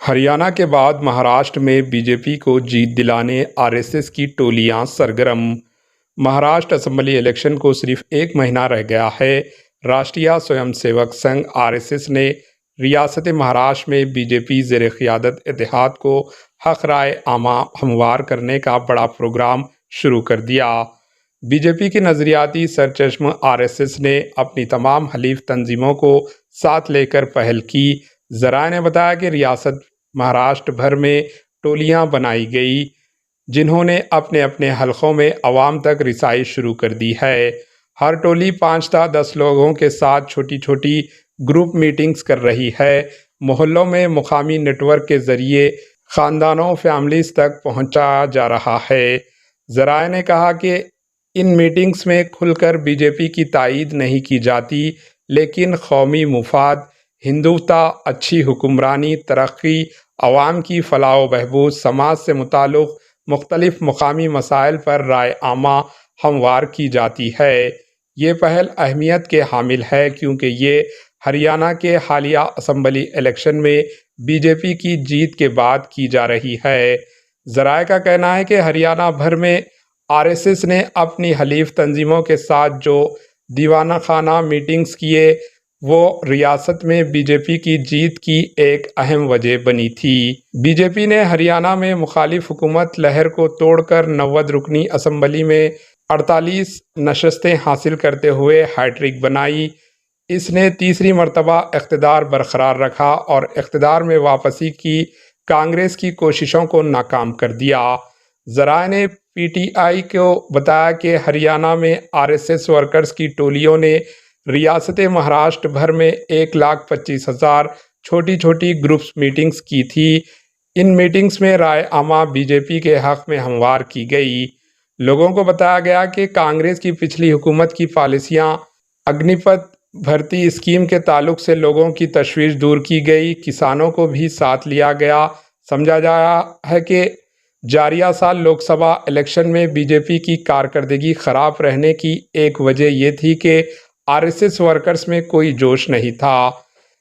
ہریانہ کے بعد مہاراشٹر میں بی جے پی کو جیت دلانے آر ایس ایس کی ٹولیاں سرگرم۔ مہاراشٹر اسمبلی الیکشن کو صرف ایک مہینہ رہ گیا ہے۔ Rashtriya swim civic Singh R S S نے ریاست مہاراشٹر میں بی جے پی زیر قیادت اتحاد کو حق رائے عامہ ہموار کرنے کا بڑا پروگرام شروع کر دیا۔ بی جے پی کے نظریاتی سرچشمہ آر ایس ایس نے اپنی تمام حلیف تنظیموں کو ساتھ لے کر پہل کی۔ ذرائع نے بتایا کہ ریاست مہاراشٹر بھر میں ٹولیاں بنائی گئی جنہوں نے اپنے اپنے حلقوں میں عوام تک رسائی شروع کر دی ہے۔ ہر ٹولی 5 تا 10 لوگوں کے ساتھ چھوٹی چھوٹی گروپ میٹنگز کر رہی ہے۔ محلوں میں مقامی نیٹ ورک کے ذریعے خاندانوں فیملیز تک پہنچا جا رہا ہے۔ ذرائع نے کہا کہ ان میٹنگز میں کھل کر بی جے پی کی تائید نہیں کی جاتی، لیکن قومی مفاد، ہندوتوا، اچھی حکمرانی، ترقی، عوام کی فلاح و بہبود، سماج سے متعلق مختلف مقامی مسائل پر رائے عامہ ہموار کی جاتی ہے۔ یہ پہل اہمیت کے حامل ہے کیونکہ یہ ہریانہ کے حالیہ اسمبلی الیکشن میں بی جے پی کی جیت کے بعد کی جا رہی ہے۔ ذرائع کا کہنا ہے کہ ہریانہ بھر میں آر ایس ایس نے اپنی حلیف تنظیموں کے ساتھ جو دیوانہ خانہ میٹنگز کیے وہ ریاست میں بی جے پی کی جیت کی ایک اہم وجہ بنی تھی۔ بی جے پی نے ہریانہ میں مخالف حکومت لہر کو توڑ کر 90 رکنی اسمبلی میں 48 نشستیں حاصل کرتے ہوئے ہیٹرک بنائی۔ اس نے تیسری مرتبہ اقتدار برقرار رکھا اور اقتدار میں واپسی کی کانگریس کی کوششوں کو ناکام کر دیا۔ ذرائع نے پی ٹی آئی کو بتایا کہ ہریانہ میں آر ایس ایس ورکرز کی ٹولیوں نے ریاست مہاراشٹر بھر میں 1,25,000 چھوٹی چھوٹی گروپس میٹنگز کی تھی۔ ان میٹنگز میں رائے عامہ بی جے پی کے حق میں ہموار کی گئی۔ لوگوں کو بتایا گیا کہ کانگریس کی پچھلی حکومت کی پالیسیاں، اگنی پتھ بھرتی اسکیم کے تعلق سے لوگوں کی تشویش دور کی گئی، کسانوں کو بھی ساتھ لیا گیا۔ سمجھا جایا ہے کہ جاریہ سال لوک سبھا الیکشن میں بی جے پی کی کارکردگی خراب رہنے کی ایک وجہ یہ تھی کہ آر ایس ایس ورکرز میں کوئی جوش نہیں تھا۔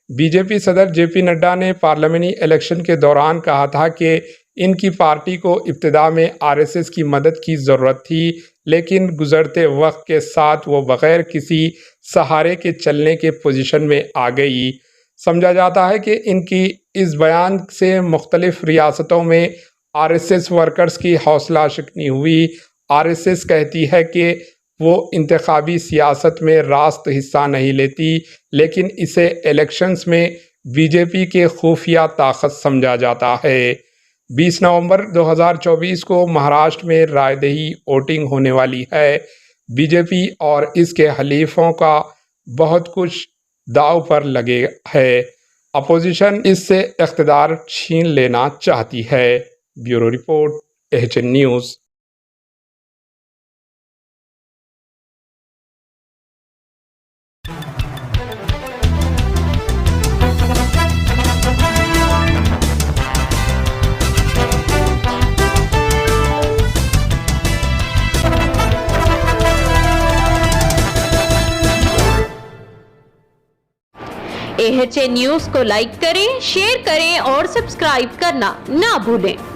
بی جے پی صدر جے پی نڈا نے پارلیمانی الیکشن کے دوران کہا تھا کہ ان کی پارٹی کو ابتدا میں آر ایس ایس کی مدد کی ضرورت تھی، لیکن گزرتے وقت کے ساتھ وہ بغیر کسی سہارے کے چلنے کے پوزیشن میں آ گئی۔ سمجھا جاتا ہے کہ ان کی اس بیان سے مختلف ریاستوں میں آر ایس ایس ورکرز کی حوصلہ شکنی ہوئی۔ آر ایس ایس کہتی ہے کہ وہ انتخابی سیاست میں راست حصہ نہیں لیتی، لیکن اسے الیکشنز میں بی جے پی کے خفیہ طاقت سمجھا جاتا ہے۔ 20 نومبر 2024 کو مہاراشٹر میں رائے دہی ووٹنگ ہونے والی ہے۔ بی جے پی اور اس کے حلیفوں کا بہت کچھ داؤ پر لگے ہے۔ اپوزیشن اس سے اقتدار چھین لینا چاہتی ہے۔ Bureau report, H N news. AHN news کو لائک کریں، شیئر کریں اور سبسکرائب کرنا نہ بھولیں۔